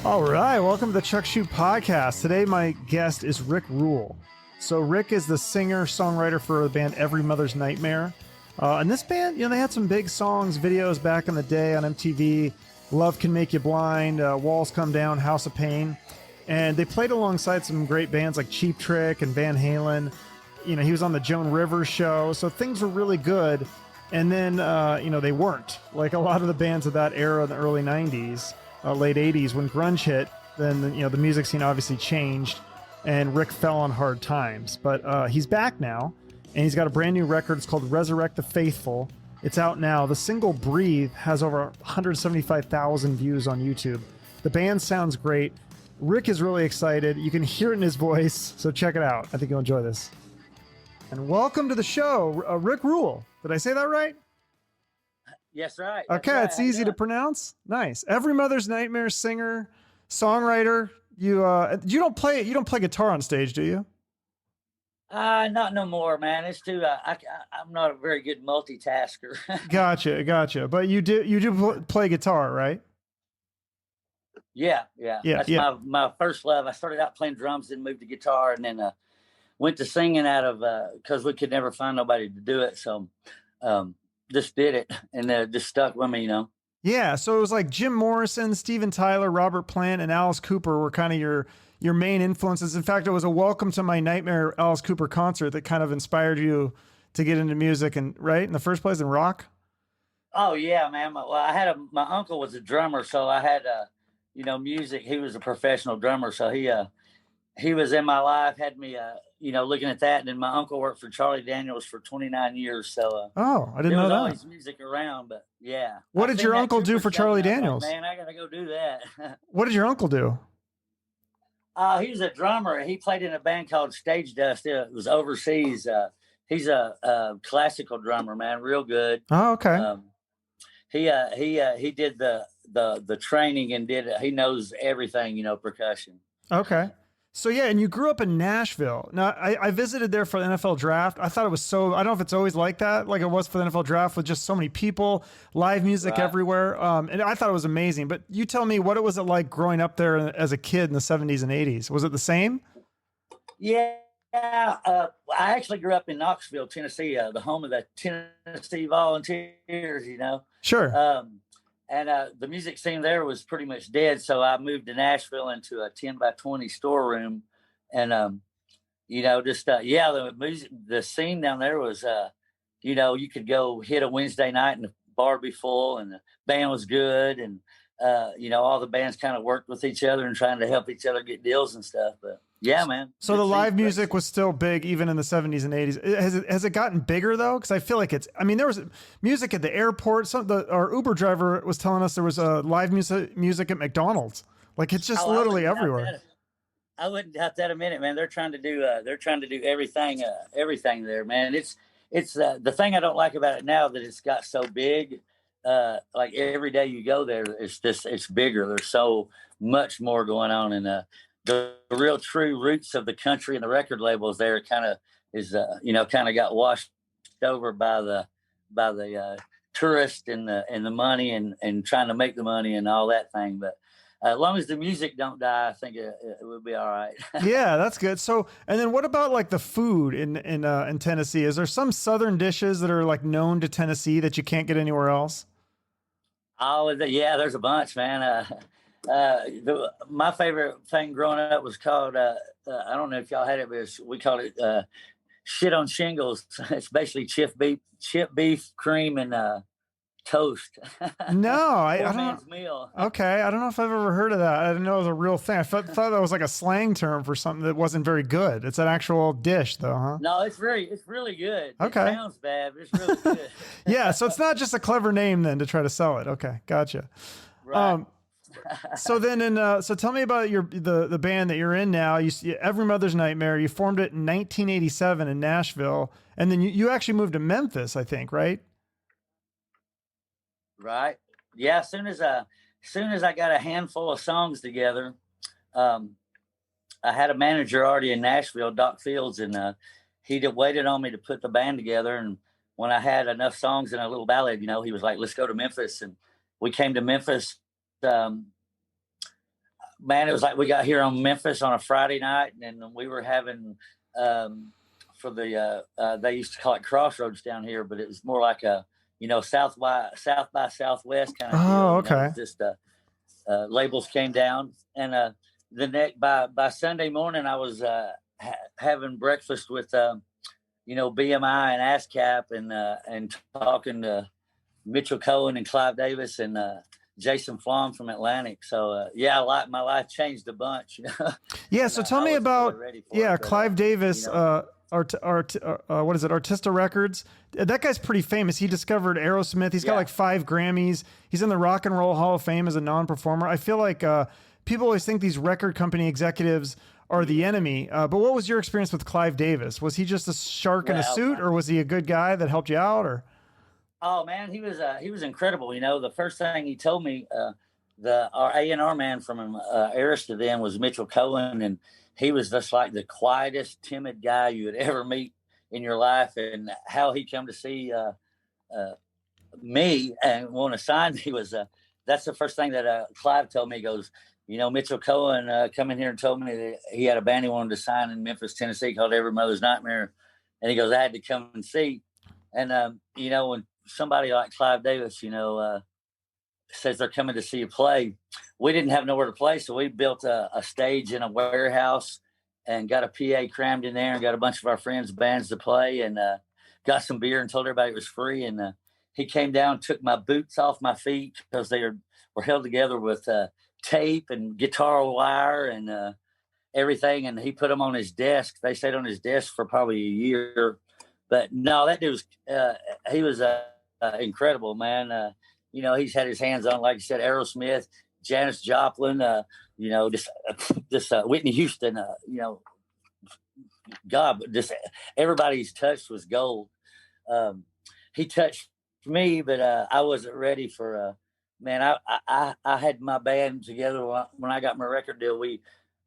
All right, welcome to the Chuck Shoot Podcast. Today, my guest is Ruhl. So Rick is the singer-songwriter for the band Every Mother's Nightmare. And this band, they had some big songs, videos back in the day on MTV. Love Can Make You Blind, Walls Come Down, House of Pain. And they played alongside some great bands like Cheap Trick and Van Halen. He was on the Joan Rivers Show, so things were really good. And then, they weren't. Like a lot of the bands of that era in the early 90s. Late 80s, when grunge hit, then the music scene obviously changed and Rick fell on hard times. But he's back now, and he's got a brand new record. It's called Resurrect The Faithful. It's out now. The single Breathe has over 175,000 views on YouTube. The band sounds great. Rick is really excited. You can hear it in his voice, so check it out. I think you'll enjoy this. And welcome to the show, Rick Ruhl. Did I say that right? Yes, right. Okay, right. It's easy to pronounce. Nice. Every Mother's Nightmare singer, songwriter. You don't play guitar on stage, do you? Not no more, man. It's too. I'm not a very good multitasker. Gotcha. But you do play guitar, right? Yeah. That's my first love. I started out playing drums, then moved to guitar, and then went to singing out of because we could never find nobody to do it. So. Just did it and just stuck with me, Yeah, so it was like Jim Morrison, Steven Tyler, Robert Plant, and Alice Cooper were kind of your main influences. In fact, it was a Welcome to My Nightmare Alice Cooper concert that kind of inspired you to get into music and in the first place in rock. Oh yeah, man. Well, my uncle was a drummer, so I had music. He was a professional drummer, so he was in my life, had me looking at that. And then my uncle worked for Charlie Daniels for 29 years. So I didn't know that. There was always music around, but yeah. What did your uncle do for Charlie Daniels? Man, I gotta go do that. What did your uncle do? He was a drummer. He played in a band called Stage Dust. It was overseas. He's a classical drummer, man, real good. Oh, okay. He did the training and he knows everything, percussion. Okay. So yeah, and you grew up in Nashville. Now I visited there for the NFL draft. I thought it was I don't know if it's always like that, like it was for the NFL draft with just so many people, live music everywhere. And I thought it was amazing. But you tell me, what was it like growing up there as a kid in the 70s and 80s? Was it the same? Yeah. I actually grew up in Knoxville, Tennessee, the home of the Tennessee Volunteers, Sure. And the music scene there was pretty much dead. So I moved to Nashville into a 10 by 20 storeroom. And, the scene down there was, you could go hit a Wednesday night and the bar be full and the band was good. And, all the bands kind of worked with each other and trying to help each other get deals and stuff. But yeah, man. So the live music was still big even in the 70s and 80s. Has it gotten bigger though? Because I feel like there was music at the airport. Our Uber driver was telling us there was live music at McDonald's. Like it's just literally everywhere. I wouldn't doubt that a minute, man. They're trying to do everything there, man. It's the thing I don't like about it now that it's got so big. Like every day you go there, it's bigger. There's so much more going on, and the real true roots of the country and the record labels there kind of got washed over by the tourist and the money and trying to make the money and all that thing. But as long as the music don't die, I think it would be all right. Yeah, that's good. So, and then what about like the food in Tennessee? Is there some Southern dishes that are like known to Tennessee that you can't get anywhere else? Oh, yeah, there's a bunch, man. My favorite thing growing up was called, I don't know if y'all had it, but we called it shit on shingles. It's basically chip beef, cream, and toast. No, I don't. Meal. Okay, I don't know if I've ever heard of that. I didn't know it was a real thing. I thought that was like a slang term for something that wasn't very good. It's an actual dish, though, huh? No, it's really good. Okay, it sounds bad, but it's really good. Yeah, so it's not just a clever name then to try to sell it. Okay, gotcha. Right. So then, so tell me about the band that you're in now. Every Mother's Nightmare. You formed it in 1987 in Nashville, and then you actually moved to Memphis, I think, right? Right. Yeah. As soon as I got a handful of songs together, I had a manager already in Nashville, Doc Fields, and he waited on me to put the band together. And when I had enough songs and a little ballad, he was like, "Let's go to Memphis." And we came to Memphis man, it was like we got here on Memphis on a Friday night, and then we were having for the they used to call it Crossroads down here, but it was more like a South by Southwest kind of deal. Oh, okay. Just labels came down, and the next by Sunday morning, I was having breakfast with BMI and ASCAP, and talking to Mitchell Cohen and Clive Davis and Jason Flom from Atlantic. So my life changed a bunch. Yeah. So tell me about Clive Davis. What is it? Artista Records. That guy's pretty famous. He discovered Aerosmith. He's got like 5 Grammys. He's in the Rock and Roll Hall of Fame as a non-performer. I feel like people always think these record company executives are the enemy. But what was your experience with Clive Davis? Was he just a shark in a suit, or was he a good guy that helped you out? Or oh man, he was incredible. The first thing he told me, our A&R man from Arista then was Mitchell Cohen, and he was just like the quietest, timid guy you would ever meet in your life. And how he come to see me and want to sign me was that's the first thing that Clive told me. He goes, Mitchell Cohen come in here and told me that he had a band he wanted to sign in Memphis, Tennessee called Every Mother's Nightmare. And he goes, I had to come and see. And, when somebody like Clive Davis, says they're coming to see you play, we didn't have nowhere to play. So we built a stage in a warehouse and got a PA crammed in there and got a bunch of our friends' bands to play, and got some beer and told everybody it was free. And he came down, took my boots off my feet because they were held together with tape and guitar wire and everything. And he put them on his desk. They stayed on his desk for probably a year. But no, that dude was, he was incredible, man. He's had his hands on, like you said, Aerosmith, Janis Joplin, just Whitney Houston, God, just everybody he's touched was gold. He touched me, but I wasn't ready for, man, I had my band together when I got my record deal.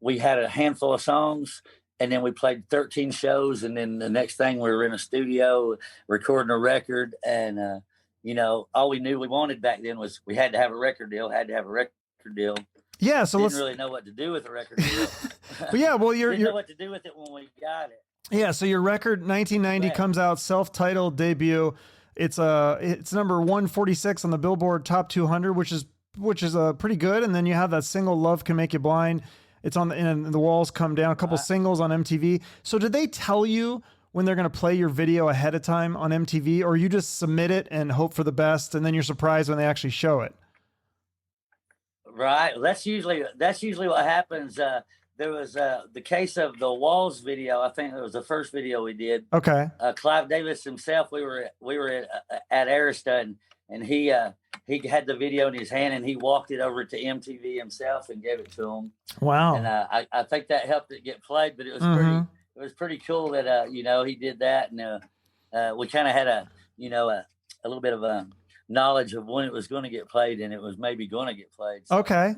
We had a handful of songs, and then we played 13 shows. And then the next thing we were in a studio recording a record. And, all we knew we wanted back then was we had to have a record deal, Yeah. So didn't really know what to do with a record deal. But yeah, well, didn't know what to do with it when we got it. Yeah. So your record 1990 comes out, self-titled debut. It's number 146 on the Billboard Top 200, which is pretty good. And then you have that single "Love Can Make You Blind." It's on the Walls Come Down, a couple singles on MTV. So did they tell you when they're going to play your video ahead of time on MTV, or you just submit it and hope for the best, and then you're surprised when they actually show it? Right. That's usually what happens. There was the case of the Walls video. I think it was the first video we did. Okay. Clive Davis himself. We were at Arista, and he had the video in his hand, and he walked it over to MTV himself and gave it to him. Wow. And I think that helped it get played, but it was pretty cool that he did that, and we kind of had a little bit of a knowledge of when it was going to get played, and it was maybe going to get played. So, okay.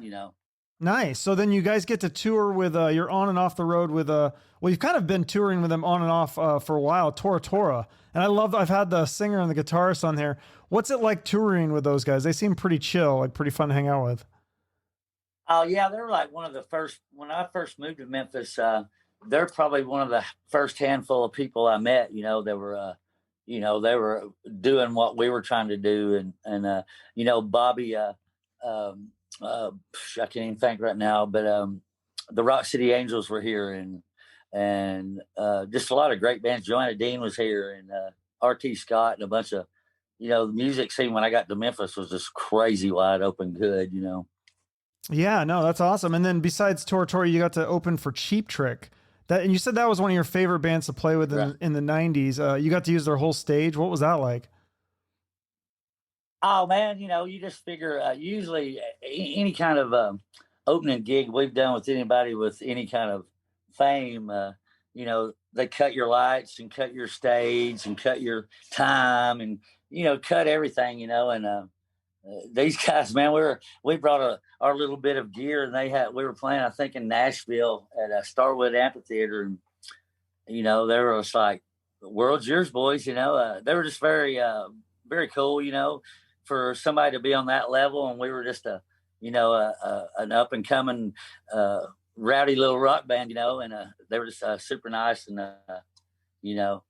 Nice. So then you guys get to tour with, you're on and off the road with, well, you've kind of been touring with them on and off for a while, Tora. And I've had the singer and the guitarist on there. What's it like touring with those guys? They seem pretty chill, like pretty fun to hang out with. Oh yeah. They're like one of the first, when I first moved to Memphis, they're probably one of the first handful of people I met, they were doing what we were trying to do. And Bobby, I can't even think right now, but the Rock City Angels were here, and just a lot of great bands. Joanna Dean was here, and R.T. Scott, and a bunch of, the music scene when I got to Memphis was just crazy wide open good, Yeah, no, that's awesome. And then besides Tora, you got to open for Cheap Trick. And you said that was one of your favorite bands to play with in the 90s. You got to use their whole stage. What was that like? Oh man, you just figure usually any kind of opening gig we've done with anybody with any kind of fame, they cut your lights and cut your stage and cut your time and cut everything, and these guys, man, we brought our little bit of gear, and we were playing, I think, in Nashville at Starwood Amphitheater, and they were just like, "The world's yours, boys." They were just very, very cool, for somebody to be on that level, and we were just a an up and coming rowdy little rock band, and they were just super nice. And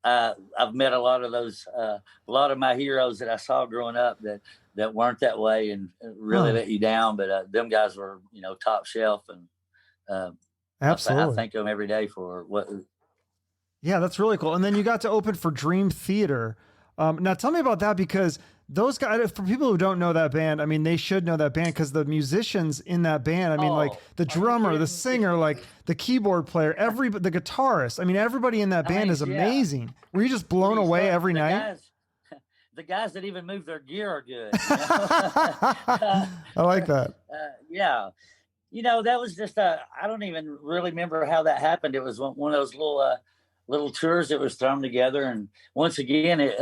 I've met a lot of those, a lot of my heroes that I saw growing up that weren't that way and really let you down. But them guys were, top shelf, and Absolutely. I thank them every day for what. Yeah, that's really cool. And then you got to open for Dream Theater. Now tell me about that, because those guys, for people who don't know that band, I mean, they should know that band, because the musicians in that band, I mean, like the drummer, the singer, like the keyboard player, the guitarist, I mean, everybody in that band is amazing. Were you just blown away every night? The guys that even move their gear are good. I like that. Yeah. That was just I don't even really remember how that happened. It was one of those little tours that was thrown together. And once again,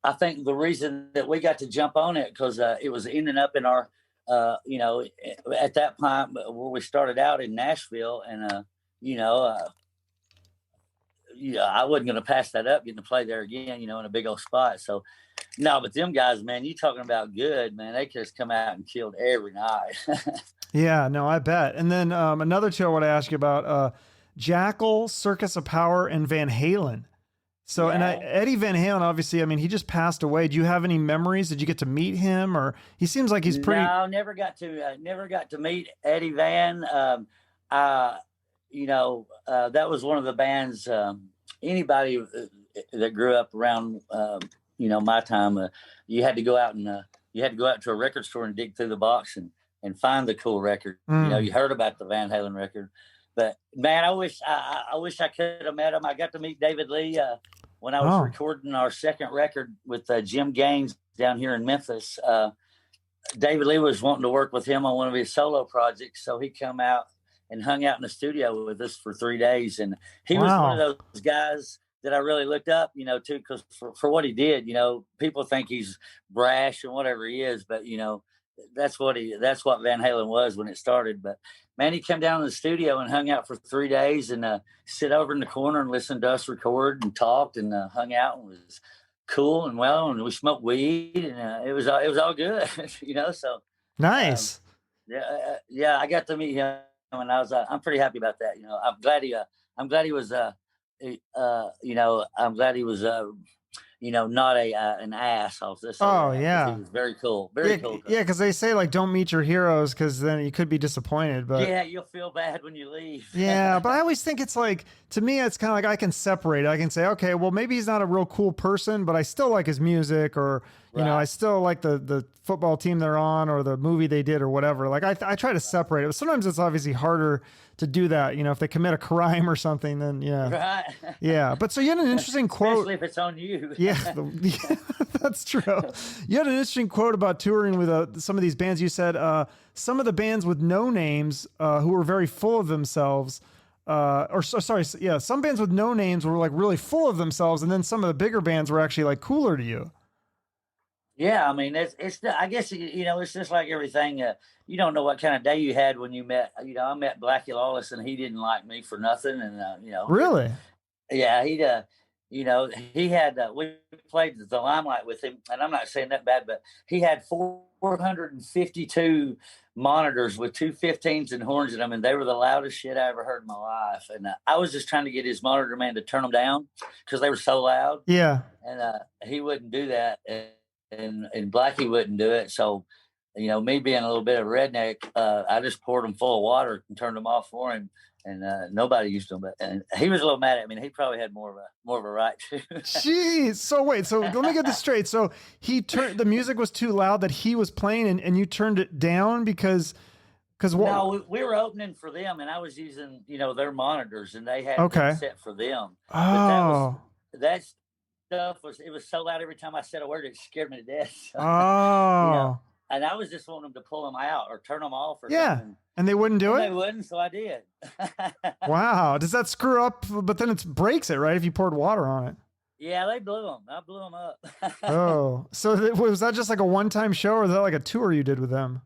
I think the reason that we got to jump on it, because it was ending up in our, at that point where we started out in Nashville, and I wasn't going to pass that up, getting to play there again, in a big old spot. So, no, but them guys, man, you talking about good, man, they just come out and killed every night. Yeah, no, I bet. And then another two I want to ask you about, Jackal, Circus of Power, and Van Halen. So, Yeah. and Eddie Van Halen, obviously, I mean, he just passed away. Do you have any memories? Did you get to meet him, or he seems like he's pretty? No, never got to meet Eddie Van. That was one of the bands. Anybody that grew up around, my time, you had to go out to a record store and dig through the box and find the cool record. You heard about the Van Halen record, but man, I wish I could have met him. I got to meet David Lee when I was recording our second record with Jim Gaines down here in Memphis. David Lee was wanting to work with him on one of his solo projects, so he come out and hung out in the studio with us for 3 days. And he was one of those guys that I really looked up, too, because for what he did, people think he's brash and whatever he is, but that's what Van Halen was when it started. But man, he came down to the studio and hung out for 3 days and sit over in the corner and listened to us record and talked and hung out and was cool and and we smoked weed and it was all good, so nice. Yeah, I got to meet him and I'm pretty happy about that. I'm glad he was not an ass. I'll just say that. Yeah, he was very cool, cool. Yeah, because they say like don't meet your heroes, because then you could be disappointed. But yeah, you'll feel bad when you leave. Yeah, but I always think it's like, to me, it's kind of like I can separate it. I can say, okay, well, maybe he's not a real cool person, but I still like his music, or I still like the football team they're on, or the movie they did, or whatever. Like I try to separate it, but sometimes it's obviously harder to do that. If they commit a crime or something, then Right. Yeah. But so you had an interesting quote. Especially if it's on you. Yeah, that's true. You had an interesting quote about touring with some of these bands. You said some of the bands with no names who were very full of themselves, some bands with no names were like really full of themselves, and then some of the bigger bands were actually like cooler to you. Yeah, I mean, I guess, it's just like everything. You don't know what kind of day you had when you met. I met Blackie Lawless, and he didn't like me for nothing. And Really? Yeah, he had. We played the Limelight with him, and I'm not saying that bad, but he had 452 monitors with 215s and horns in them, and they were the loudest shit I ever heard in my life. And I was just trying to get his monitor man to turn them down because they were so loud. Yeah. And he wouldn't do that. And Blackie wouldn't do it. So, me being a little bit of a redneck, I just poured them full of water and turned them off for him. And nobody used them. And he was a little mad at me. And he probably had more of a right to. Jeez. So wait. So let me get this straight. So the music was too loud that he was playing, and you turned it down because what? No, we were opening for them, and I was using their monitors, and they had them set for them. Oh. But that stuff was so loud every time I said a word, it scared me to death. So, and I was just wanting them to pull them out or turn them off or something. And they wouldn't do it? They wouldn't, so I did. Wow. Does that screw up? But then it breaks it, right? If you poured water on it. Yeah, they blew them. I blew them up. Oh, so was that just like a one-time show, or was that like a tour you did with them?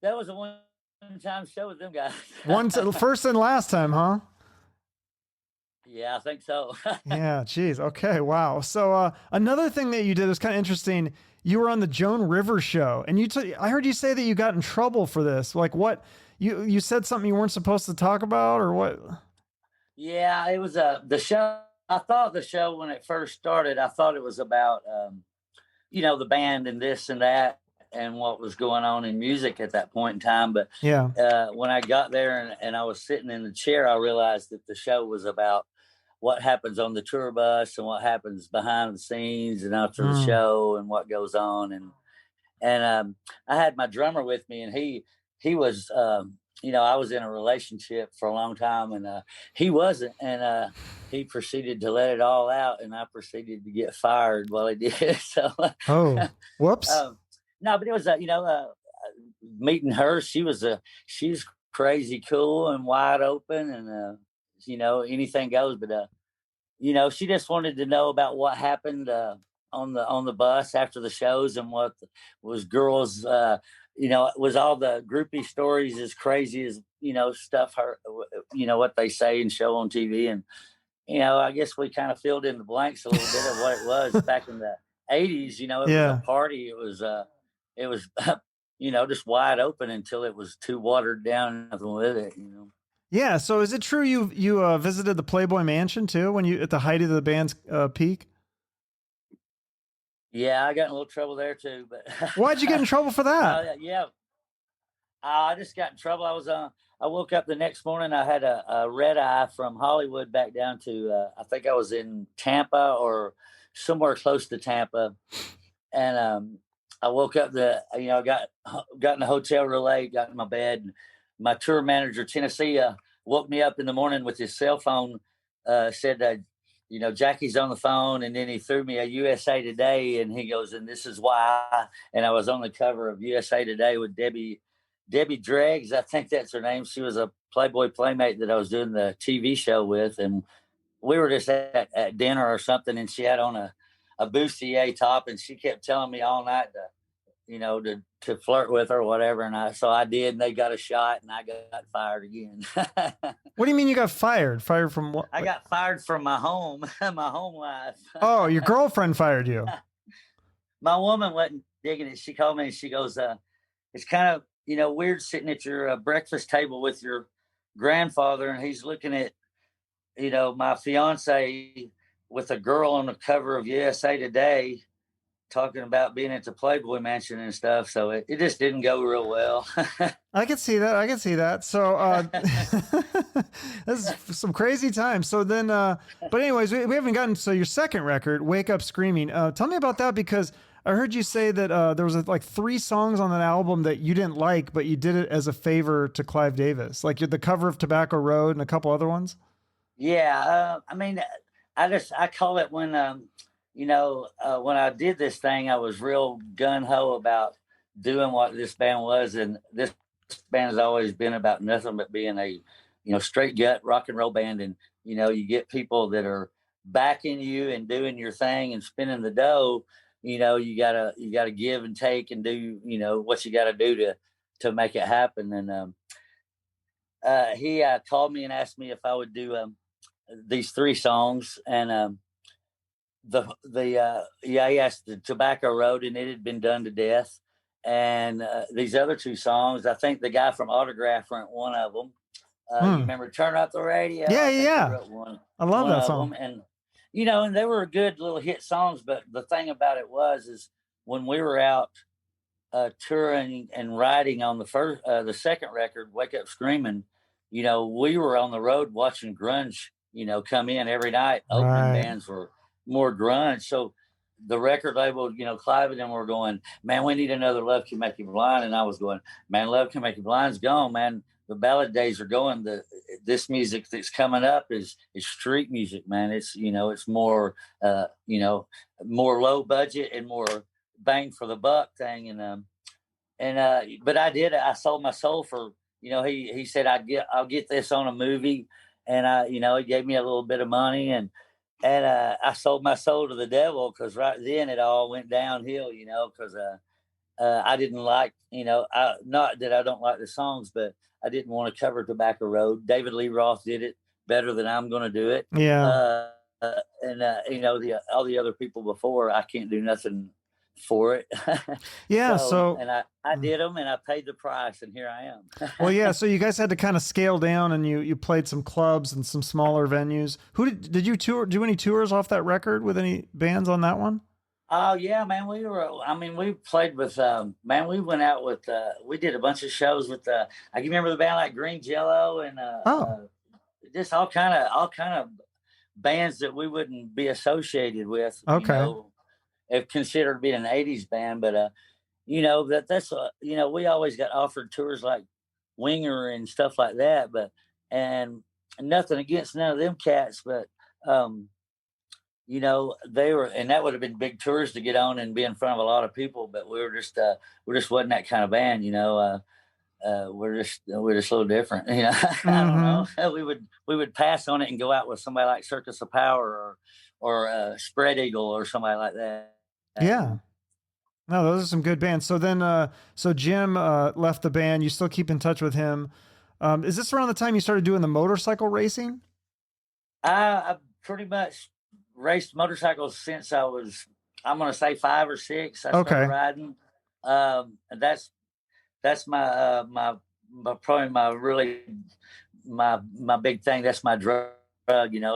That was a one-time show with them guys. First and last time, huh? Yeah, I think so. Yeah, geez. Okay, wow. So another thing that you did was kind of interesting. you were on the Joan Rivers Show, and I heard you say that you got in trouble for this. Like, what? You said something you weren't supposed to talk about, or what? Yeah, it was the show. I thought the show when it first started, I thought it was about the band and this and that and what was going on in music at that point in time. But Yeah. when I got there and I was sitting in the chair, I realized that the show was about what happens on the tour bus and what happens behind the scenes and after the show and what goes on. And I had my drummer with me, and he was I was in a relationship for a long time, and he wasn't, and he proceeded to let it all out, and I proceeded to get fired while he did. So whoops. No, but it was meeting her. She's crazy cool and wide open, and anything goes. But she just wanted to know about what happened on the bus after the shows and what was girls. Was all the groupie stories as crazy as stuff her what they say and show on TV. And I guess we kind of filled in the blanks a little bit of what it was back in the 80s. It was a party. It was just wide open until it was too watered down. Nothing with it. Yeah. So is it true you visited the Playboy Mansion too when you at the height of the band's peak? Yeah, I got in a little trouble there too. But why'd you get in trouble for that? Yeah, I just got in trouble. I woke up the next morning. I had a red eye from Hollywood back down to I think I was in Tampa or somewhere close to Tampa, and I woke up. I got in the hotel real late. Got in my bed. And my tour manager, Tennessee, woke me up in the morning with his cell phone. Said that Jackie's on the phone, and then he threw me a USA Today, and he goes, and this is why. And I was on the cover of USA Today with Debbie Dreggs. I think that's her name. She was a Playboy playmate that I was doing the TV show with, and we were just at dinner or something, and she had on a bustier top, and she kept telling me all night to flirt with her or whatever. And so I did, and they got a shot, and I got fired again. What do you mean you got fired? Fired from what? I got fired from my home, my home life. Oh, your girlfriend fired you. My woman wasn't digging it. She called me and she goes, it's kind of, weird sitting at your breakfast table with your grandfather, and he's looking at, my fiance with a girl on the cover of USA Today talking about being at the Playboy Mansion and stuff. So it just didn't go real well. I can see that. So this is some crazy times. So then, but anyways, we haven't gotten, so your second record, Wake Up Screaming. Tell me about that, because I heard you say that there was like 3 songs on that album that you didn't like, but you did it as a favor to Clive Davis, like the cover of Tobacco Road and a couple other ones. Yeah. I mean, I call it when when I did this thing, I was real gun-ho about doing what this band was. And this band has always been about nothing but being a, straight gut rock and roll band. And, you get people that are backing you and doing your thing and spinning the dough. You gotta give and take and do, what you gotta do to make it happen. And he called me and asked me if I would do these 3 songs. And he asked the Tobacco Road, and it had been done to death. And these other 2 songs, I think the guy from Autograph wrote one of them. You remember Turn Up the Radio? Yeah. I love that song. And and they were good little hit songs. But the thing about it is when we were out touring and writing on the second record, Wake Up Screaming, we were on the road watching grunge, come in every night. Opening bands were more grunge. So the record label, Clive and them were going, man, we need another Love Can Make You Blind. And I was going, man, Love Can Make You Blind's gone, man. The ballad days are going. This music that's coming up is street music, man. It's it's more more low budget and more bang for the buck thing. But I sold my soul for, he said I'll get this on a movie, and he gave me a little bit of money, and I sold my soul to the devil, because right then it all went downhill, because I didn't like, not that I don't like the songs, but I didn't want to cover Tobacco Road. David Lee Roth did it better than I'm going to do it. Yeah. And all the other people before, I can't do nothing for it. Yeah. So, So, and I mm, did them and I paid the price and here I well, yeah. am. So you guys had to kind of scale down, and you played some clubs and some smaller venues. Who did you tour? Do any tours off that record with any bands on that one? Oh yeah, man. I mean, we played with, man, we went out with, we did a bunch of shows with, I can remember the band like Green Jello and, Oh, just all kind of bands that we wouldn't be associated with, okay. if considered being an 80s band. But, we always got offered tours like Winger and stuff like that. And nothing against none of them cats, but, um, they were, and that would have been big tours to get on and be in front of a lot of people. But we just wasn't that kind of band. We're just a little different. I don't know. Mm-hmm. We would pass on it and go out with somebody like Circus of Power or Spread Eagle or somebody like that. Yeah. No, those are some good bands. So then, so Jim left the band. You still keep in touch with him. Is this around the time you started doing the motorcycle racing? I pretty much raced motorcycles since I was, I'm gonna say 5 or 6. I started Okay. riding. And that's my probably my really my big thing. That's my drug.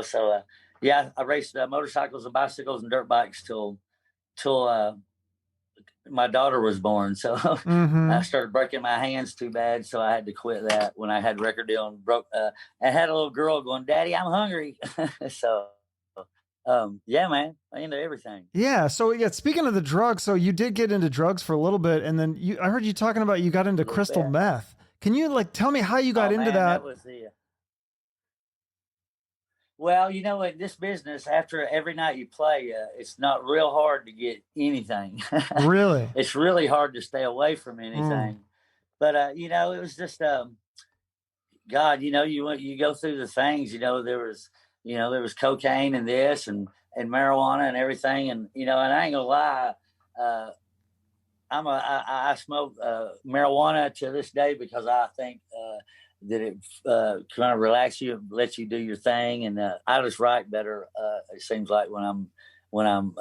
So yeah, I raced motorcycles and bicycles and dirt bikes till my daughter was born. So I Mm-hmm. started breaking my hands too bad, so I had to quit that when I had record deal and broke. I had a little girl going, "Daddy, I'm hungry." So yeah, man, I into everything. Yeah. So yeah, speaking of the drugs, so you did get into drugs for a little bit, and then I heard you talking about you got A into little crystal bit. meth. Can you like tell me how you got Oh into man, that that? was the well, in this business, after every night you play, it's not real hard to get anything. Really? It's really hard to stay away from Mm. anything. But it was just God. You go through the things. There was cocaine and this and marijuana and everything, and I ain't gonna lie. Uh, I smoke marijuana to this day because I think that it kind of relax you, lets you do your thing, and I just write better. It seems like when I'm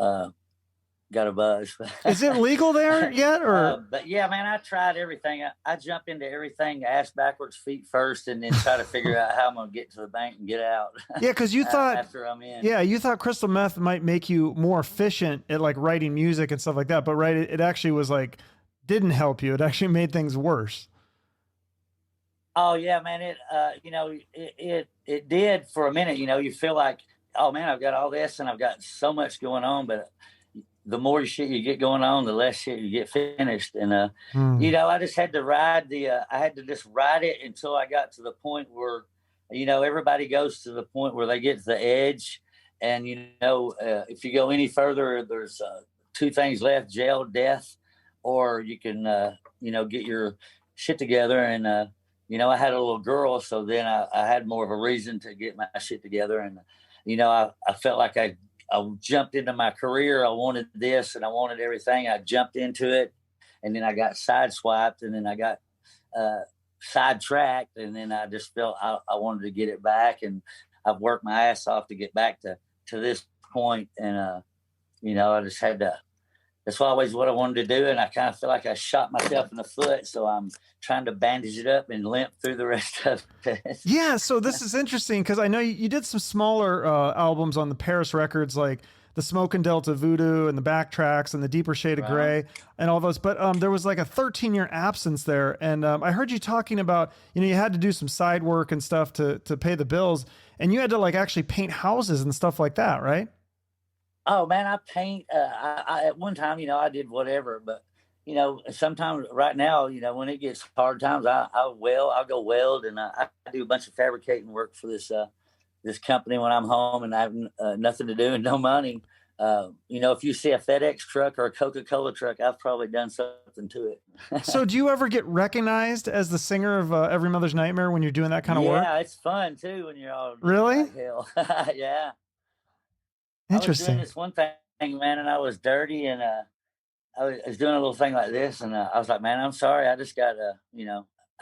got a buzz. Is it legal there yet, or But yeah, man, I tried everything. I jump into everything, ass backwards, feet first, and then try to figure out how I'm gonna get to the bank and get out yeah? Because you thought, after I'm in. yeah, you thought crystal meth might make you more efficient at like writing music and stuff like that, but right, it actually was like didn't help you. It actually made things worse. Oh yeah, man. It did for a minute. You feel like, oh man, I've got all this and I've got so much going on, but the more shit you get going on, the less shit you get finished. And Hmm. I just had to I had to just ride it until I got to the point where, everybody goes to the point where they get to the edge, and if you go any further, there's two things left: jail, death, or you can get your shit together. And I had a little girl, so then I had more of a reason to get my shit together. And I felt like I jumped into my career. I wanted this and I wanted everything. I jumped into it, and then I got sideswiped, and then I got uh, sidetracked, and then I just felt I wanted to get it back, and I've worked my ass off to get back to this point. And I just had to. That's always what I wanted to do, and I kind of feel like I shot myself in the foot, so I'm trying to bandage it up and limp through the rest of it. Yeah, so this is interesting because I know you did some smaller albums on the Paris Records, like the Smoke and Delta Voodoo and the Backtracks and the Deeper Shade of Right. Gray and all those. But there was like a 13-year absence there, and I heard you talking about you had to do some side work and stuff to pay the bills, and you had to like actually paint houses and stuff like that, right? Oh man, I paint. I at one time, I did whatever, but sometimes right now, when it gets hard times, I'll go weld, and I do a bunch of fabricating work for this company when I'm home and I have nothing to do and no money. If you see a FedEx truck or a Coca-Cola truck, I've probably done something to it. So do you ever get recognized as the singer of Every Mother's Nightmare when you're doing that kind of work? Yeah, it's fun too when you're all drunk Really? like hell. Yeah, I was doing Interesting. this one thing, man, and I was dirty, and I was doing a little thing like this, and I was like, "Man, I'm sorry. I just got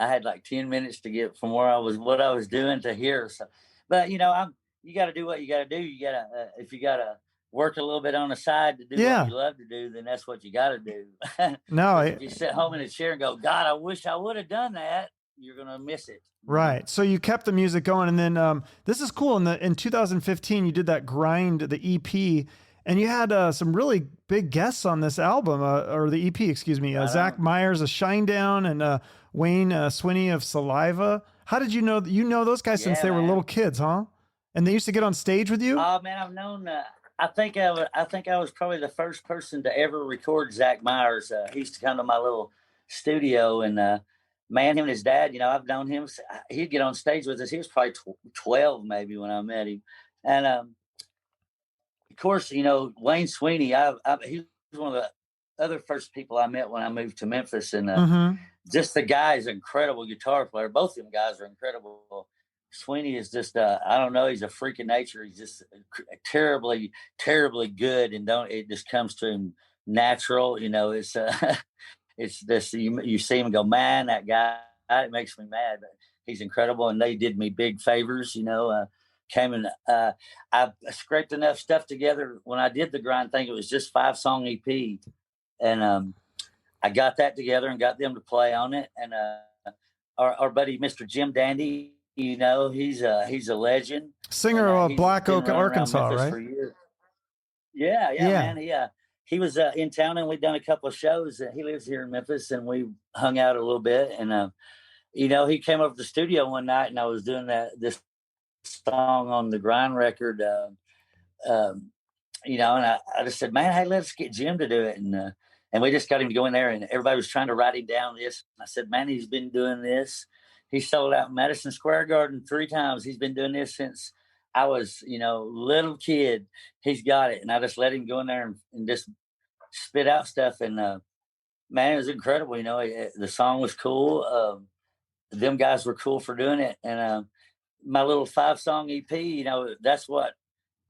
I had like 10 minutes to get from what I was doing to here." So, but you got to do what you got to do. You got to if you got to work a little bit on the side to do what you love to do, then that's what you got to do. No, if you sit home in a chair and go, God, I wish I would have done that, you're going to miss it. Right. So you kept the music going, and then this is cool. In 2015, you did that Grind, the EP, and you had some really big guests on this album, or the EP, excuse me. Zach Myers of Shinedown and Wayne Swinney of Saliva. How did you know those guys since they were little kids, huh? And they used to get on stage with you? Oh man, I've known. I think I was probably the first person to ever record Zach Myers. He used to come to my little studio, and man, him and his dad. You know, I've known him. He'd get on stage with us. He was probably 12 maybe when I met him, and of course, you know, Wayne Swinney. He was one of the other first people I met when I moved to Memphis, and just the guy's an incredible guitar player. Both of them guys are incredible. Sweeney is just I don't know, he's a freak of nature. He's just terribly good, and it just comes to him natural. You know, it's it's this you see him and go, man, that guy, it makes me mad, but he's incredible. And they did me big favors, you know. Came and I scraped enough stuff together when I did the Grind thing. It was just 5-song EP, and I got that together and got them to play on it. And our buddy Mr. Jim Dandy, you know, he's a legend. Singer of Black Oak, Arkansas, right? Yeah, man. He was in town, and we'd done a couple of shows. He lives here in Memphis, and we hung out a little bit. And you know, he came over to the studio one night, and I was doing this song on the Grind record. You know, and I just said, man, hey, let's get Jim to do it. And we just got him to go in there, and everybody was trying to write him down this. I said, man, he's been doing this. He sold out Madison Square Garden 3 times. He's been doing this since I was, you know, little kid. He's got it. And I just let him go in there and just spit out stuff. And man, it was incredible. You know, the song was cool. Them guys were cool for doing it. And my little 5-song EP, you know, that's what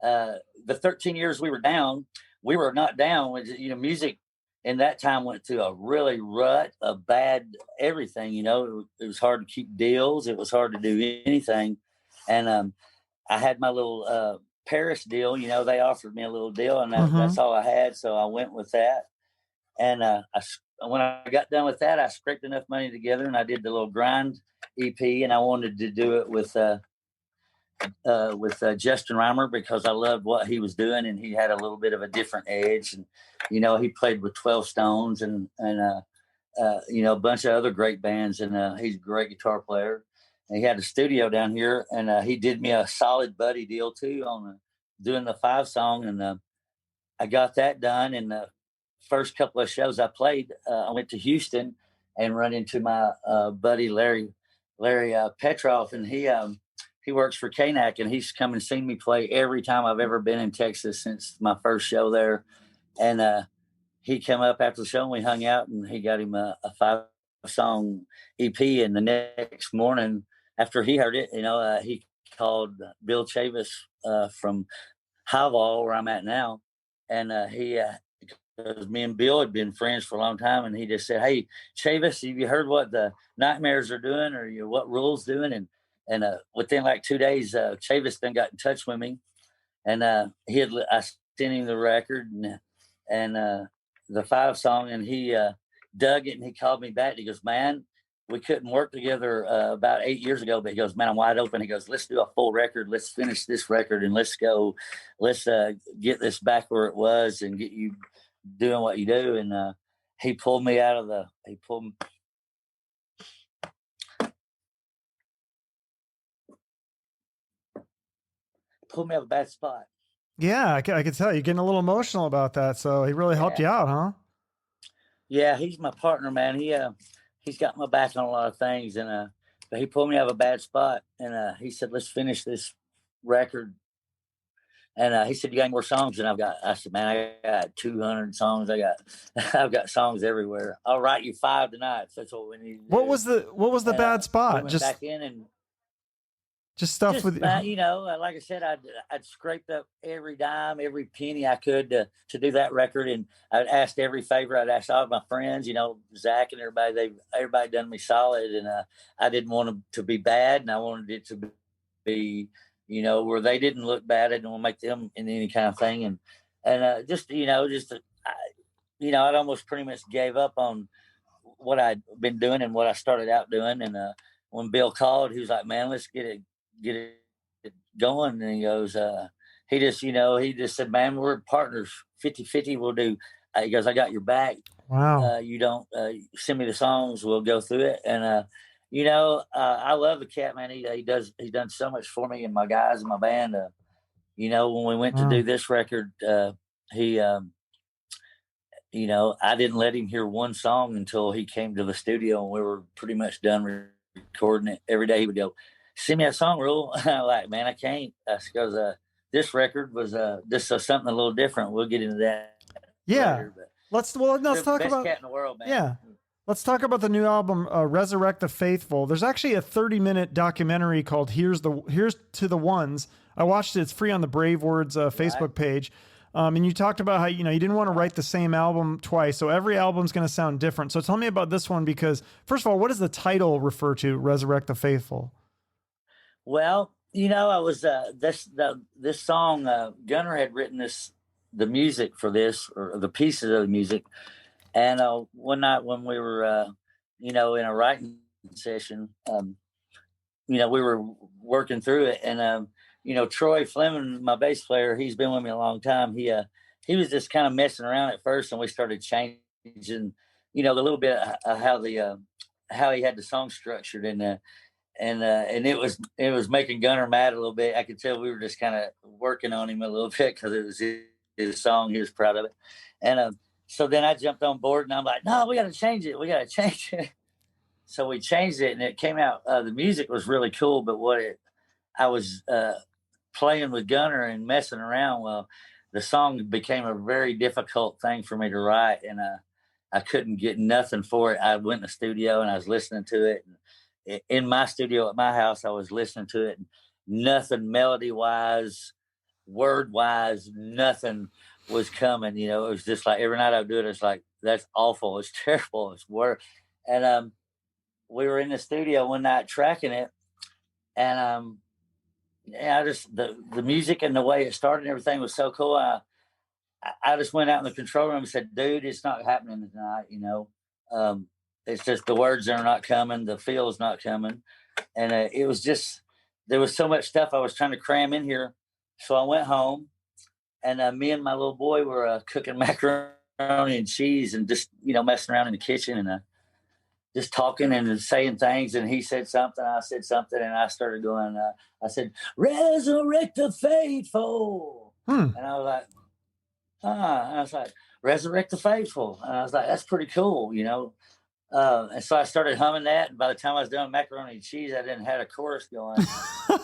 the 13 years we were down, we were not down. You know, music in that time went through a really rut of bad everything. You know, it was hard to keep deals. It was hard to do anything. And I had my little Paris deal. You know, they offered me a little deal, and that's all I had. So I went with that. And when I got done with that, I scraped enough money together, and I did the little Grind EP. And I wanted to do it with Justin Reimer, because I loved what he was doing, and he had a little bit of a different edge. And you know, he played with 12 Stones and you know, a bunch of other great bands, and he's a great guitar player. And he had a studio down here, and he did me a solid buddy deal too on doing the 5-song, and I got that done. And the first couple of shows I played, I went to Houston and run into my buddy Larry Petroff, and he works for KNAC, and he's come and seen me play every time I've ever been in Texas since my first show there. And he came up after the show, and we hung out, and he got him a 5-song EP. And the next morning after he heard it, you know, he called Bill Chavis from Highball, where I'm at now. And because me and Bill had been friends for a long time, and he just said, hey, Chavis, have you heard what the Nightmares are doing, or what Ruhl's doing? And within like 2 days, Chavis then got in touch with me, and I sent him the record and the 5-song, and he dug it, and he called me back. And he goes, man, we couldn't work together about 8 years ago, but he goes, man, I'm wide open. He goes, let's do a full record. Let's finish this record, and let's get this back where it was and get you doing what you do. And he pulled me out of pulled me out of a bad spot. Yeah, I could tell you're getting a little emotional about that. So he really helped you out, huh? Yeah, he's my partner, man. He's got my back on a lot of things, and but he pulled me out of a bad spot, and he said, let's finish this record. And he said, you got any more songs? And I said, man, I got 200 songs. I've got songs everywhere. I'll write you 5 tonight. So that's what we need. What was the bad spot? Just back in and just stuff with you know, like I said, I'd scraped up every dime, every penny I could to do that record, and I'd asked every favor. I'd asked all of my friends, you know, Zach and everybody. Everybody done me solid, and I didn't want them to be bad, and I wanted it to be, you know, where they didn't look bad. I didn't want to make them in any kind of thing. And and just I'd almost pretty much gave up on what I'd been doing and what I started out doing. And when Bill called, he was like, "Man, let's get it going." And he goes, he just said, "Man, we're partners, 50-50. We'll do." He goes, "I got your back. Wow. You don't send me the songs, we'll go through it." And I love the cat, man. He's done so much for me and my guys in my band. When we went to do this record, he I didn't let him hear one song until he came to the studio, and we were pretty much done recording it. Every day he would go, "Send me a song, Ruhl." I'm like, "Man, I can't." Because this record was just something a little different. We'll get into that. Yeah. Later, but let's talk best about cat in the world, man. Yeah. Let's talk about the new album, Resurrect the Faithful. There's actually a 30-minute documentary called Here's to the Ones. I watched it. It's free on the Brave Words Facebook page. And you talked about how, you didn't want to write the same album twice. So every album's going to sound different. So tell me about this one, because first of all, what does the title refer to, Resurrect the Faithful? Well, I was, this song, Gunnar had written the music for this, or the pieces of the music. And one night when we were, in a writing session, we were working through it, and Troy Fleming, my bass player, he's been with me a long time. He was just kind of messing around at first, and we started changing, the little bit of how he had the song structured, and it was making Gunnar mad a little bit. I could tell we were just kind of working on him a little bit because it was his song. He was proud of it, and so then I jumped on board, and I'm like, "No, we got to change it. We got to change it." So we changed it, and it came out. The music was really cool, but I was playing with Gunnar and messing around. Well, the song became a very difficult thing for me to write, and I couldn't get nothing for it. I went in the studio and I was listening to it. And in my studio at my house, I was listening to it. And nothing melody-wise, word-wise, nothing was coming. It was just like every night I would do it, it's like, "That's awful. It's terrible. It's worse." And we were in the studio one night tracking it, and just the music and the way it started and everything was so cool. I just went out in the control room and said, "Dude, it's not happening tonight. It's just the words are not coming, the feel is not coming." And it was just, there was so much stuff I was trying to cram in here. So I went home, and me and my little boy were cooking macaroni and cheese and just messing around in the kitchen, and just talking and saying things. And he said something, I said something, and I started going, I said, "Resurrect the Faithful." And I was like, and I was like, "Resurrect the Faithful." And I was like, "That's pretty cool, And so I started humming that. And by the time I was done macaroni and cheese, I didn't have a chorus going.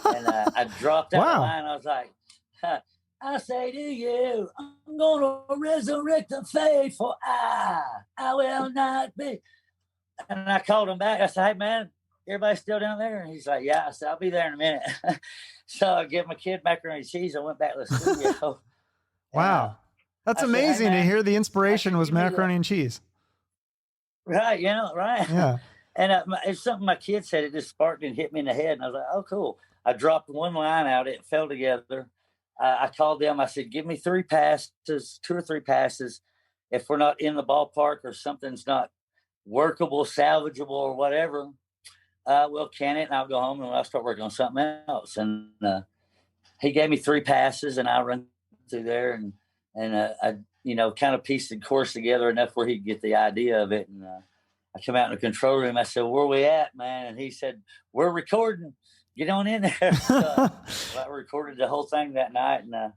And I dropped out the line. I was like, "I say to you, I'm going to resurrect the faithful. I will not be." And I called him back. I said, "Hey, man, everybody still down there?" And he's like, "Yeah." I said, "I'll be there in a minute." So I gave my kid macaroni and cheese. I went back to the studio. Wow. That's amazing to hear the inspiration was macaroni and cheese. Right. Right. Yeah. And it's something my kid said. It just sparked and hit me in the head. And I was like, "Oh, cool." I dropped one line out. It fell together. I called them. I said, "Give me 2 or 3 passes. If we're not in the ballpark or something's not workable, salvageable, or whatever, we'll can it, and I'll go home and I'll start working on something else." And he gave me 3 passes, and I run through there, and I kind of pieced the course together enough where he'd get the idea of it. And I come out in the control room. I said, "Where we at, man?" And he said, "We're recording. Get on in there." So I recorded the whole thing that night, and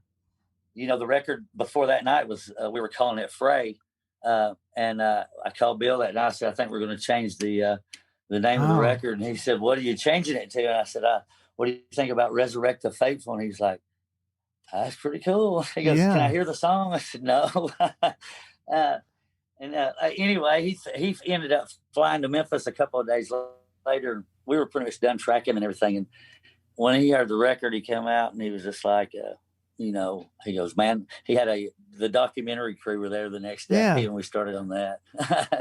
the record before that night was we were calling it Fray. And I called Bill that night. I said, "I think we're going to change the name of the record." And he said, "What are you changing it to?" And I said, "What do you think about Resurrect the Faithful?" And he's like, "That's pretty cool." He goes, "Can I hear the song?" I said, "No." Anyway, he ended up flying to Memphis a couple of days later. We were pretty much done tracking and everything. And when he heard the record, he came out and he was just like, he goes, "Man," he had the documentary crew were there the next day, and we started on that.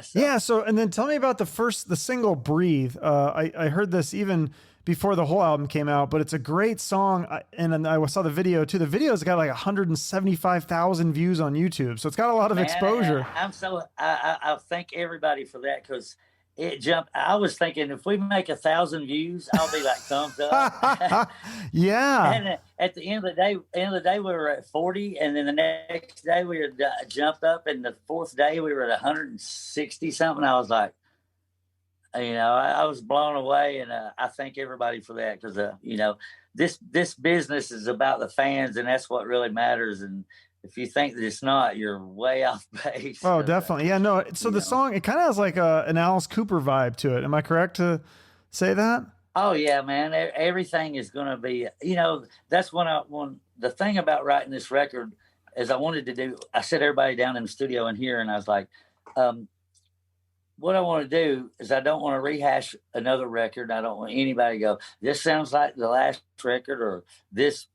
So. Yeah. So, and then tell me about the single "Breathe." I heard this even before the whole album came out, but it's a great song. And then I saw the video too. The video's got like 175,000 views on YouTube. So it's got a lot of exposure. I thank everybody for that, because it jumped. I was thinking, if we make 1,000 views, I'll be like thumbs up. Yeah. And at the end of the day, we were at 40, and then the next day we were jumped up, and the fourth day we were at 160 something. I was like, I was blown away, and I thank everybody for that, because this business is about the fans, and that's what really matters. And if you think that it's not, you're way off base. Oh, definitely. Yeah, no. So the song, it kind of has like an Alice Cooper vibe to it. Am I correct to say that? Oh yeah, man. Everything is going to be, that's the thing about writing this record is I set everybody down in the studio in here, and I was like, what I want to do is I don't want to rehash another record. I don't want anybody to go, this sounds like the last record, or this,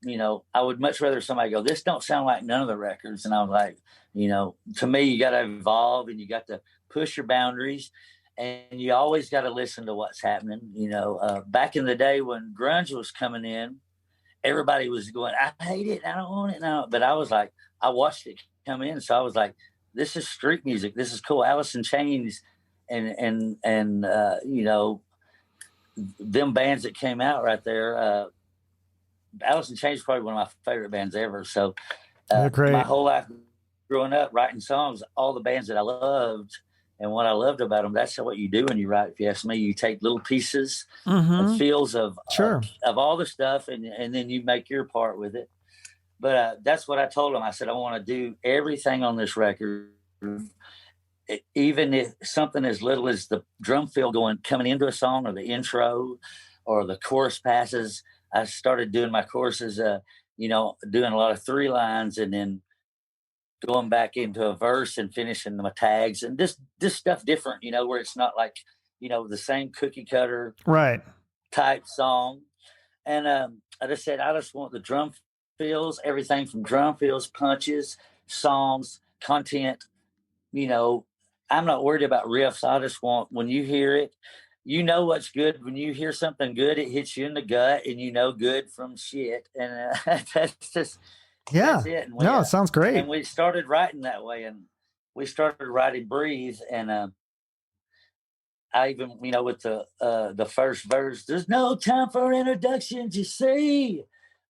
I would much rather somebody go, this don't sound like none of the records. And I was like, to me, you got to evolve, and you got to push your boundaries, and you always got to listen to what's happening. Back in the day when grunge was coming in, everybody was going, I hate it, I don't want it now. But I was like, I watched it come in. So I was like, this is street music. This is cool. Alice in Chains, and them bands that came out right there. Alice in Chains is probably one of my favorite bands ever. So my whole life growing up writing songs, all the bands that I loved and what I loved about them, that's what you do when you write. If you ask me, you take little pieces and feels of all the stuff, and then you make your part with it. But that's what I told them. I said, I want to do everything on this record, even if something as little as the drum fill coming into a song, or the intro, or the chorus passes. I started doing my choruses, doing a lot of 3 lines, and then going back into a verse and finishing my tags, and this stuff different, where it's not like, the same cookie cutter type song. And I just said, I just want the drum fills, everything from drum fills, punches, songs, content. I'm not worried about riffs. I just want, when you hear it, what's good. When you hear something good, it hits you in the gut, and good from shit. And that's just, that's it. And it sounds great. And we started writing that way, and we started writing Breathe. And I even, with the first verse, there's no time for introductions, you see.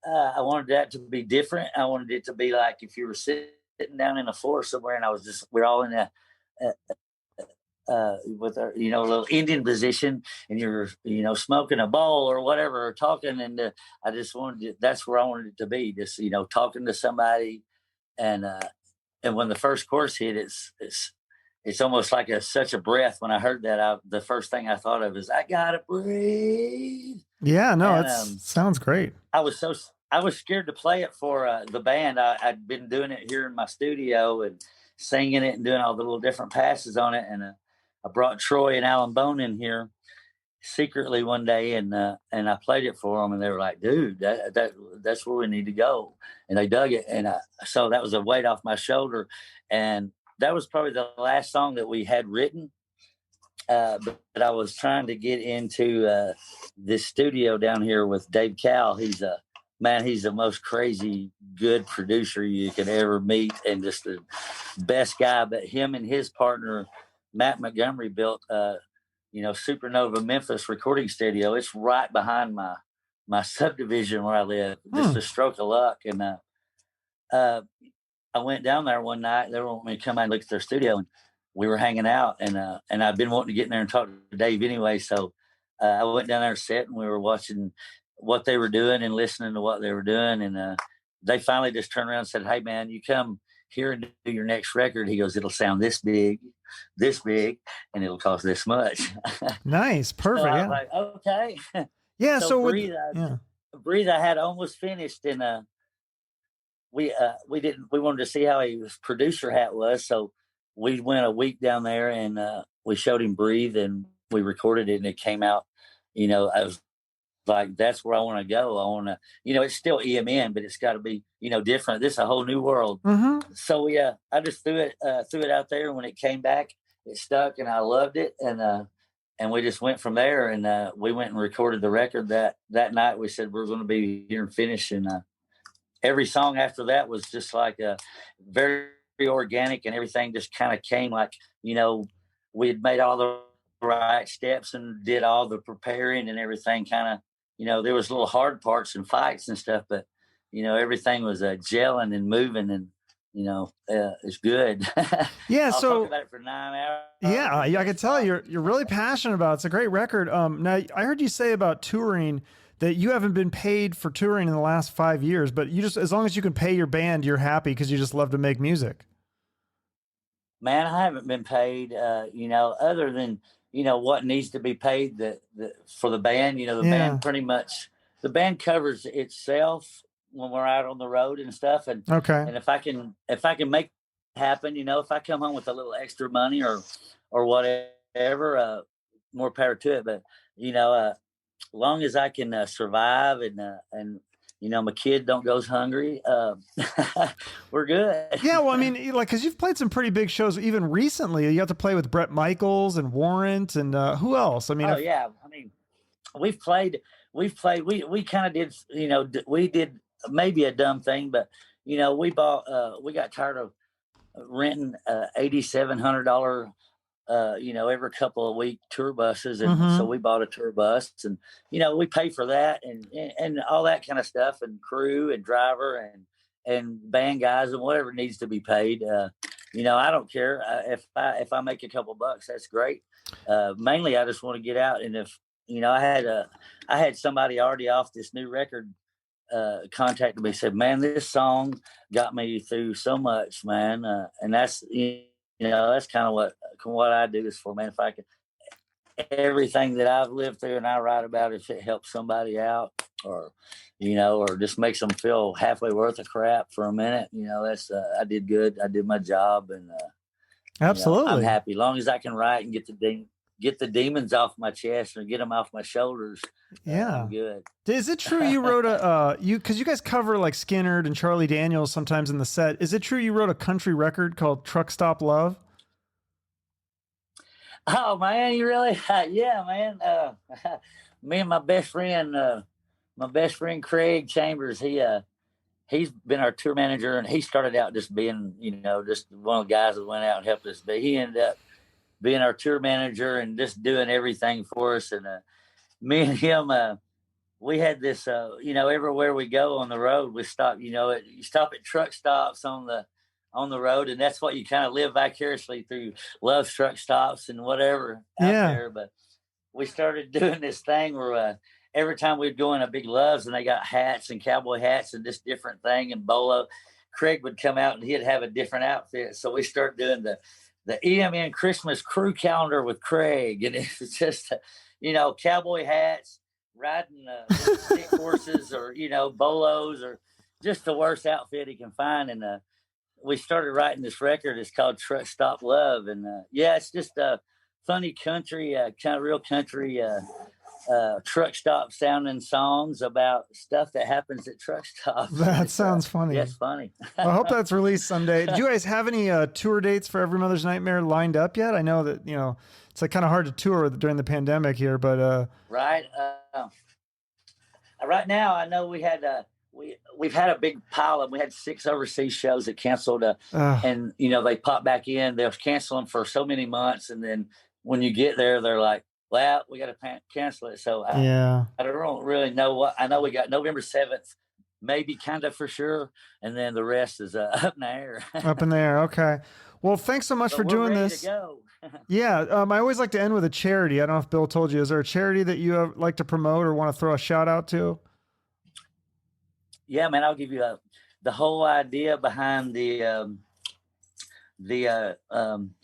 I wanted that to be different. I wanted it to be like if you were sitting down in the floor somewhere, and we're all in with our, little Indian position, and you're, smoking a bowl or whatever, or talking. And I just that's where I wanted it to be, just, talking to somebody. And when the first chorus hit, it's almost like such a breath. When I heard that, the first thing I thought of is, I gotta breathe. Yeah, no, it sounds great. I was scared to play it for the band. I'd been doing it here in my studio and singing it and doing all the little different passes on it. And I brought Troy and Alan Bone in here secretly one day, and I played it for them, and they were like, dude, that's where we need to go. And they dug it. And so that was a weight off my shoulder. And that was probably the last song that we had written. But I was trying to get into this studio down here with Dave Cowell. He's the most crazy good producer you can ever meet, and just the best guy. But him and his partner, Matt Montgomery, built Supernova Memphis recording studio. It's right behind my subdivision where I live. Just a stroke of luck. And I went down there one night. They wanted me to come out and look at their studio, and we were hanging out. And I've been wanting to get in there and talk to Dave anyway. So I went down there and sat, and we were watching what they were doing and listening to what they were doing. And they finally just turned around and said, hey man, you come here and do your next record. He goes, it'll sound this big, and it'll cost this much. Nice. Perfect. So I was like, okay. Yeah. So Breathe, I had almost finished, and we wanted to see how his producer hat was. So we went a week down there, and we showed him Breathe, and we recorded it, and it came out, I was like, that's where I want to go. I want to, it's still EMN, but it's got to be, different. This is a whole new world. So I just threw it out there. And when it came back, it stuck, and I loved it. And we just went from there, and we went and recorded the record that night. We said we're going to be here and finish, and every song after that was just like very organic, and everything just kind of came like, we had made all the right steps and did all the preparing and everything. Kind of, there was little hard parts and fights and stuff, but everything was gelling and moving, and it's good. Yeah, I'll so talk about it for 9 hours. yeah, I can tell you're really passionate about it. It's a great record. Now I heard you say about touring that you haven't been paid for touring in the last 5 years, but you just, as long as you can pay your band, you're happy because you just love to make music. Man, I haven't been paid, other than, what needs to be paid for the band. The band pretty much, the band covers itself when we're out on the road and stuff. And okay. And if I can make it happen, if I come home with a little extra money or whatever, more power to it. But, long as I can survive and my kid don't goes hungry, we're good. Yeah, well, I mean, like, because you've played some pretty big shows even recently. You got to play with Bret Michaels and Warrant and who else? I mean, yeah, I mean, we kind of did, we did maybe a dumb thing, but we got tired of renting $8,700 every couple of week tour buses, and so we bought a tour bus, and we pay for that and all that kind of stuff, and crew and driver and band guys and whatever needs to be paid. I don't care if I make a couple bucks, that's great. Mainly, I just want to get out, and if I had somebody already off this new record contacted me, said, "Man, this song got me through so much, man," and that's that's kind of what I do this for, man. If I could, everything that I've lived through and I write about, if it helps somebody out, or or just makes them feel halfway worth of crap for a minute, that's I did good. I did my job, and absolutely, I'm happy. As long as I can write and get the demons off my chest or get them off my shoulders. Yeah, I'm good. Is it true you wrote because you guys cover like Skinnerd and Charlie Daniels sometimes in the set? Is it true you wrote a country record called Truck Stop Love? Oh man, you really? Yeah, man. Me and my best friend Craig Chambers, he's been our tour manager, and he started out just being, just one of the guys that went out and helped us. But he ended up being our tour manager and just doing everything for us. And me and him, we had this, everywhere we go on the road, we stop. You stop at truck stops on the road, and that's what you kind of live vicariously through. Love truck stops and whatever out there. But we started doing this thing where every time we'd go in a big Love's, and they got hats and cowboy hats and this different thing and bolo, Craig would come out and he'd have a different outfit. So we started doing the EMN Christmas crew calendar with Craig, and it was just cowboy hats, riding stick horses, or bolos, or just the worst outfit he can find. And we started writing this record. It's called Truck Stop Love, and it's just funny country, kind of real country, truck stop sounding songs about stuff that happens at truck stops. That sounds funny. Yeah, it's funny. I hope that's released someday. Did you guys have any tour dates for Every Mother's Nightmare lined up yet? I know that it's like kind of hard to tour during the pandemic here, but right. Right now, I know we had we've had a big pile of. We had 6 overseas shows that canceled, and they pop back in. They'll cancel them for so many months, and then when you get there, they're like, "Well, we got to cancel it." So I don't really know what. I know we got November 7th, maybe kind of for sure, and then the rest is up in the air. Up in the air. Okay. Well, thanks so much for doing this. Yeah, I always like to end with a charity. I don't know if Bill told you. Is there a charity that you like to promote or want to throw a shout out to? Yeah, man, I'll give you the whole idea behind the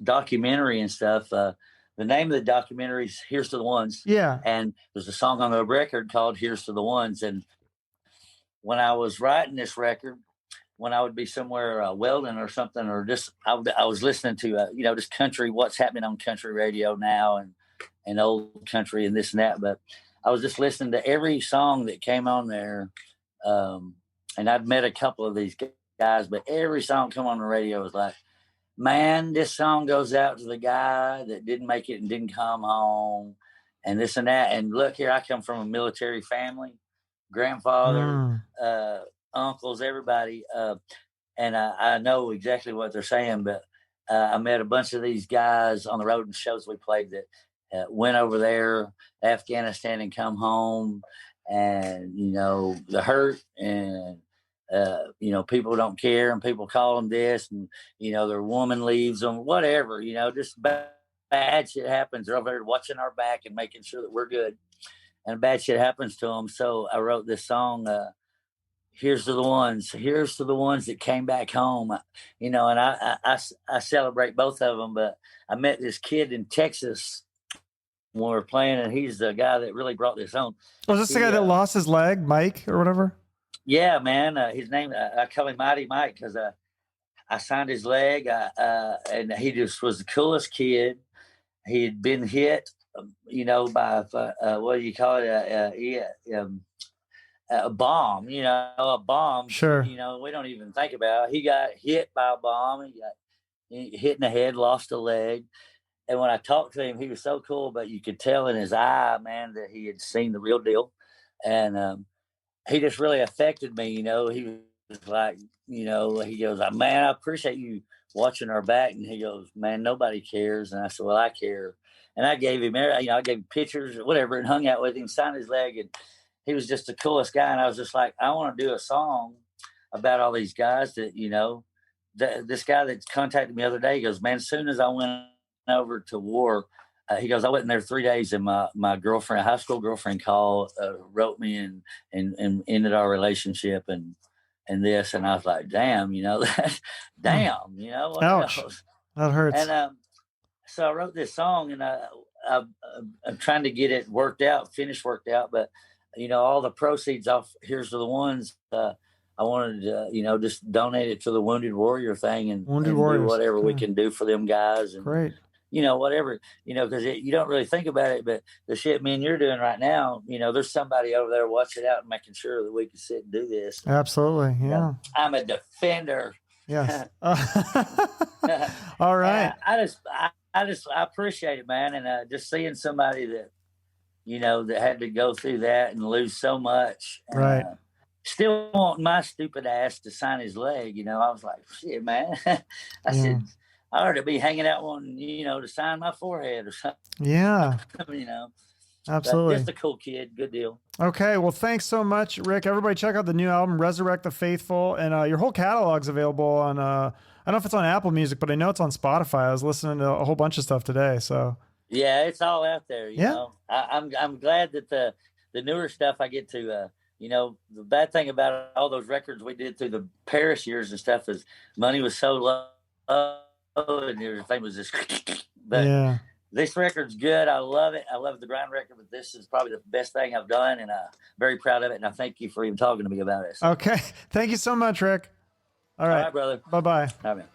documentary and stuff. The name of the documentary is "Here's to the Ones." Yeah, and there's a song on the record called "Here's to the Ones." And when I was writing this record, when I would be somewhere welding or something, or just I was listening to just country, what's happening on country radio now, and old country and this and that. But I was just listening to every song that came on there, and I'd met a couple of these guys, but every song come on the radio was like, man, this song goes out to the guy that didn't make it and didn't come home, and this and that. And look here, I come from a military family, grandfather, uncles, everybody. And I know exactly what they're saying, but I met a bunch of these guys on the road and shows we played that went over there, Afghanistan, and come home, and the hurt, and people don't care, and people call them this, and their woman leaves them, whatever, just bad shit happens. They're over there watching our back and making sure that we're good, and bad shit happens to them. So I wrote this song. Here's to the ones that came back home, and I celebrate both of them. But I met this kid in Texas when we were playing, and he's the guy that really brought this on. Was this the guy that lost his leg, Mike, or whatever? Yeah, man. His name, I call him Mighty Mike because I signed his leg, and he just was the coolest kid. He had been hit, by what do you call it? A bomb, a bomb. Sure. We don't even think about it. He got hit by a bomb. He got hit in the head, lost a leg. And when I talked to him, he was so cool, but you could tell in his eye, man, that he had seen the real deal. And he just really affected me. He was like, he goes, man, I appreciate you watching our back. And he goes, man, nobody cares. And I said, well, I care. And I gave him, I gave him pictures or whatever, and hung out with him, signed his leg, and he was just the coolest guy. And I was just like, I want to do a song about all these guys that, this guy that contacted me the other day, he goes, man, as soon as I went over to war, he goes, I went in there 3 days, and my girlfriend, high school girlfriend, called, wrote me and ended our relationship and this. And I was like, damn, damn, what Ouch. else? That hurts. And so I wrote this song, and I'm trying to get it worked out, but all the proceeds off Here's to the Ones, I wanted to, just donate it to the Wounded Warrior thing, and do whatever we can do for them guys. And, great. Whatever, because you don't really think about it, but the shit me and you're doing right now, there's somebody over there watching out and making sure that we can sit and do this. Absolutely. Yeah. I'm a defender. Yes. All right. I appreciate it, man. And just seeing somebody that, that had to go through that and lose so much. And, right. Still want my stupid ass to sign his leg. I was like, shit, man. I said, I ought to be hanging out one, to sign my forehead or something. Yeah. Absolutely. Just a cool kid. Good deal. Okay. Well, thanks so much, Rick. Everybody check out the new album, Resurrect the Faithful. And your whole catalog's available on, I don't know if it's on Apple Music, but I know it's on Spotify. I was listening to a whole bunch of stuff today. So yeah, it's all out there. You know, I'm glad that the newer stuff I get to, the bad thing about all those records we did through the Paris years and stuff is money was so low and everything was just, but this record's good. I love it. I love the grind record, but this is probably the best thing I've done, and I'm very proud of it. And I thank you for even talking to me about it. Okay. Thank you so much, Rick. All right, brother. Bye-bye. All right, man.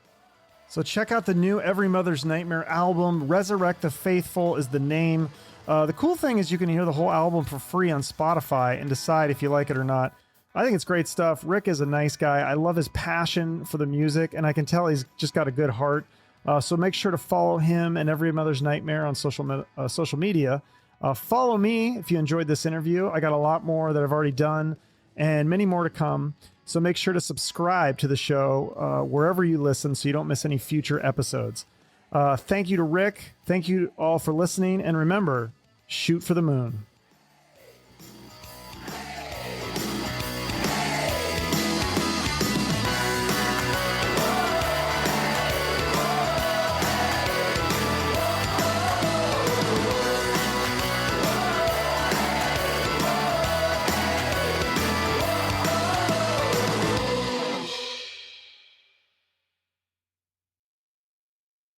So check out the new Every Mother's Nightmare album. Resurrect the Faithful is the name. The cool thing is you can hear the whole album for free on Spotify and decide if you like it or not. I think it's great stuff. Rick is a nice guy. I love his passion for the music, and I can tell he's just got a good heart. So make sure to follow him and Every Mother's Nightmare on social media. Follow me if you enjoyed this interview. I got a lot more that I've already done and many more to come. So make sure to subscribe to the show wherever you listen so you don't miss any future episodes. Thank you to Rick. Thank you all for listening. And remember, shoot for the moon.